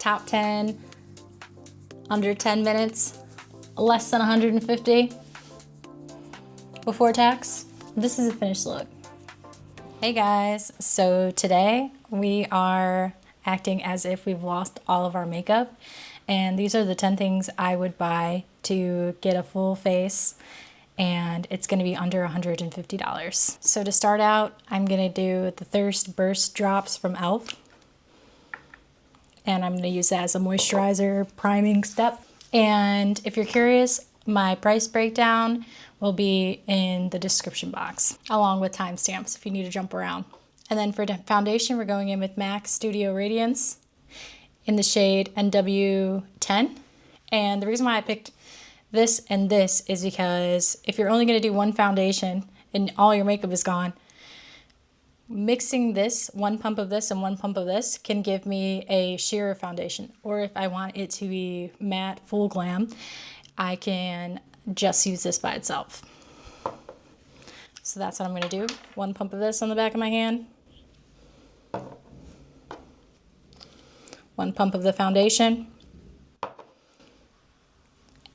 top 10, under 10 minutes, less than 150 before tax. This is a finished look. Hey guys, so today we are acting as if we've lost all of our makeup, and these are the 10 things I would buy to get a full face, and it's gonna be under $150. So to start out, I'm gonna do the Thirst Burst drops from e.l.f. And I'm gonna use that as a moisturizer priming step. And if you're curious, my price breakdown will be in the description box, along with timestamps if you need to jump around. And then for the foundation, we're going in with MAC Studio Radiance in the shade NW10. And the reason why I picked this and this is because if you're only gonna do one foundation and all your makeup is gone, mixing this, one pump of this and one pump of this, can give me a sheer foundation. Or if I want it to be matte full glam, I can just use this by itself. So that's what I'm gonna do. One pump of this on the back of my hand. One pump of the foundation.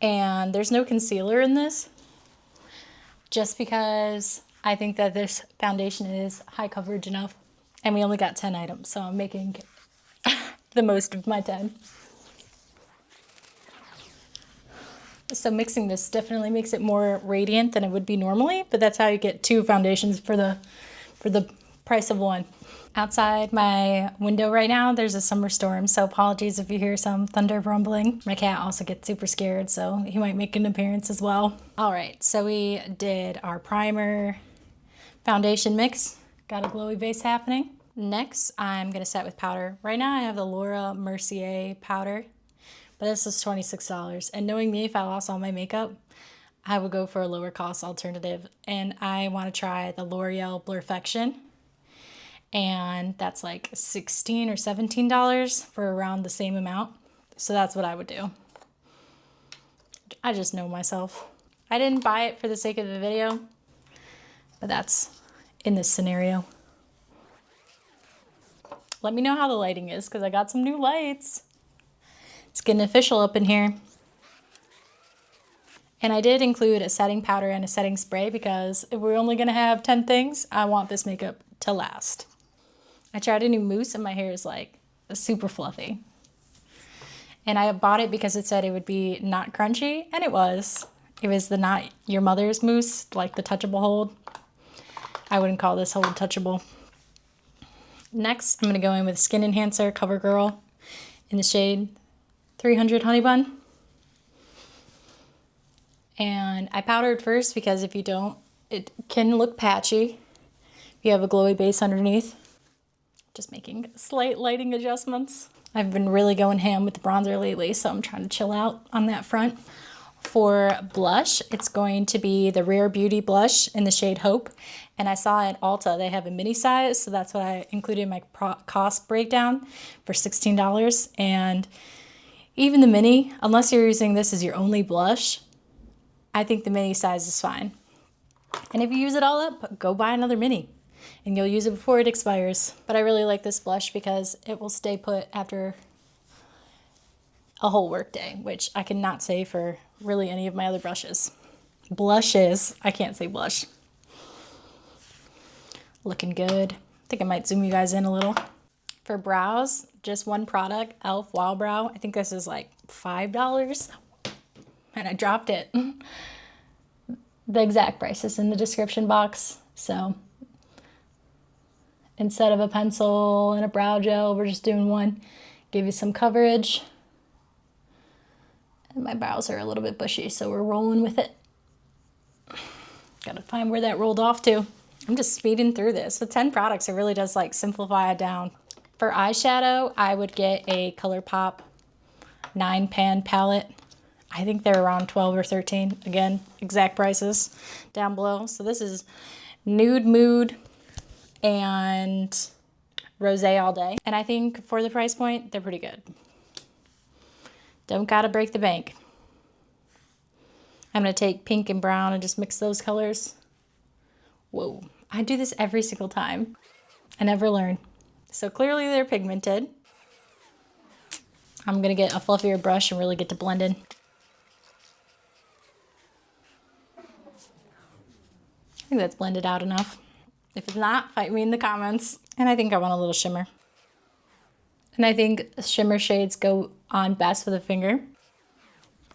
And there's no concealer in this, just because I think that this foundation is high coverage enough, and we only got 10 items, so I'm making the most of my 10. So mixing this definitely makes it more radiant than it would be normally, but that's how you get 2 foundations for the price of 1. Outside my window right now, there's a summer storm, so apologies if you hear some thunder rumbling. My cat also gets super scared, so he might make an appearance as well. All right, so we did our primer foundation mix. Got a glowy base happening. Next, I'm gonna set with powder. Right now I have the Laura Mercier powder, but this is $26. And knowing me, if I lost all my makeup, I would go for a lower cost alternative. And I wanna try the L'Oreal Blur-Fection. And that's like $16 or $17 for around the same amount. So that's what I would do. I just know myself. I didn't buy it for the sake of the video, but that's in this scenario. Let me know how the lighting is, because I got some new lights. It's getting official up in here. And I did include a setting powder and a setting spray, because if we're only gonna have 10 things, I want this makeup to last. I tried a new mousse and my hair is like super fluffy. And I bought it because it said it would be not crunchy, and it was. It was the Not Your Mother's mousse, like the touchable hold. I wouldn't call this hold touchable. Next, I'm gonna go in with Skin Enhancer Covergirl in the shade 300 Honey Bun. And I powdered first because if you don't, it can look patchy if you have a glowy base underneath. Just making slight lighting adjustments. I've been really going ham with the bronzer lately, so I'm trying to chill out on that front. For blush, it's going to be the Rare Beauty blush in the shade Hope. And I saw at Ulta they have a mini size, so that's what I included in my cost breakdown for $16. And even the mini, unless you're using this as your only blush, I think the mini size is fine. And if you use it all up, go buy another mini, and you'll use it before it expires. But I really like this blush because it will stay put after a whole work day, which I cannot say for really any of my other brushes. Blushes, I can't say blush. Looking good. I think I might zoom you guys in a little. For brows, just one product, e.l.f. Wow Brow. I think this is like $5, and I dropped it. The exact price is in the description box, so instead of a pencil and a brow gel, we're just doing one. Give you some coverage. And my brows are a little bit bushy, so we're rolling with it. Gotta find where that rolled off to. I'm just speeding through this. With 10 products, it really does like simplify it down. For eyeshadow, I would get a ColourPop 9-pan palette. I think they're around 12 or 13. Again, exact prices down below. So this is Nude, Mood, and Rosé all day. And I think for the price point, they're pretty good. Don't gotta break the bank. I'm gonna take pink and brown and just mix those colors. Whoa, I do this every single time. I never learn. So clearly they're pigmented. I'm gonna get a fluffier brush and really get to blending. I think that's blended out enough. If it's not, fight me in the comments. And I think I want a little shimmer. And I think shimmer shades go on best with a finger.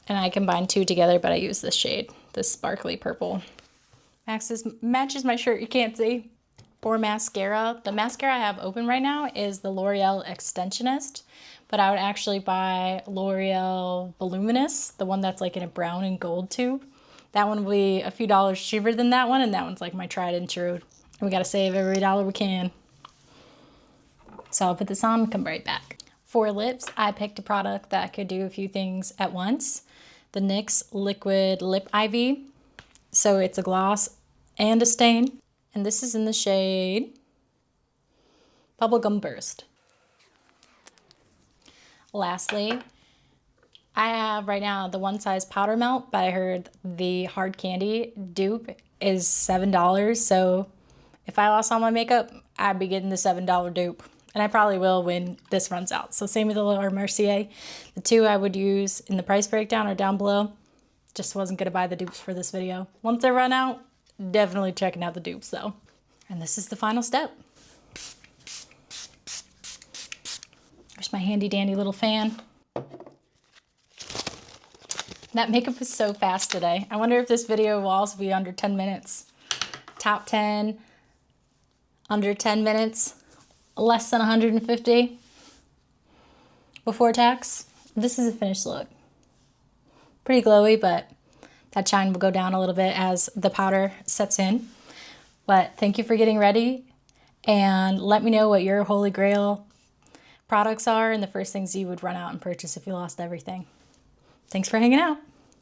And I combine two together, but I use this shade, this sparkly purple. Matches my shirt, you can't see. For mascara, the mascara I have open right now is the L'Oreal Extensionist, but I would actually buy L'Oreal Voluminous, the one that's like in a brown and gold tube. That one will be a few dollars cheaper than that one, and that one's like my tried and true. And we gotta save every dollar we can. So I'll put this on and come right back. For lips, I picked a product that could do a few things at once. The NYX Liquid Lip IV. So it's a gloss and a stain. And this is in the shade Bubblegum Burst. Lastly, I have right now the One Size Powder Melt, but I heard the Hard Candy dupe is $7. So if I lost all my makeup, I'd be getting the $7 dupe. And I probably will when this runs out. So same with the little Mercier. The two I would use in the price breakdown are down below. Just wasn't gonna buy the dupes for this video. Once they run out, definitely checking out the dupes though. And this is the final step. There's my handy dandy little fan. That makeup is so fast today. I wonder if this video will also be under 10 minutes. Top 10, under 10 minutes. Less than 150 before tax. This is a finished look. Pretty glowy, but that shine will go down a little bit as the powder sets in. But thank you for getting ready, and let me know what your holy grail products are and the first things you would run out and purchase if you lost everything. Thanks for hanging out.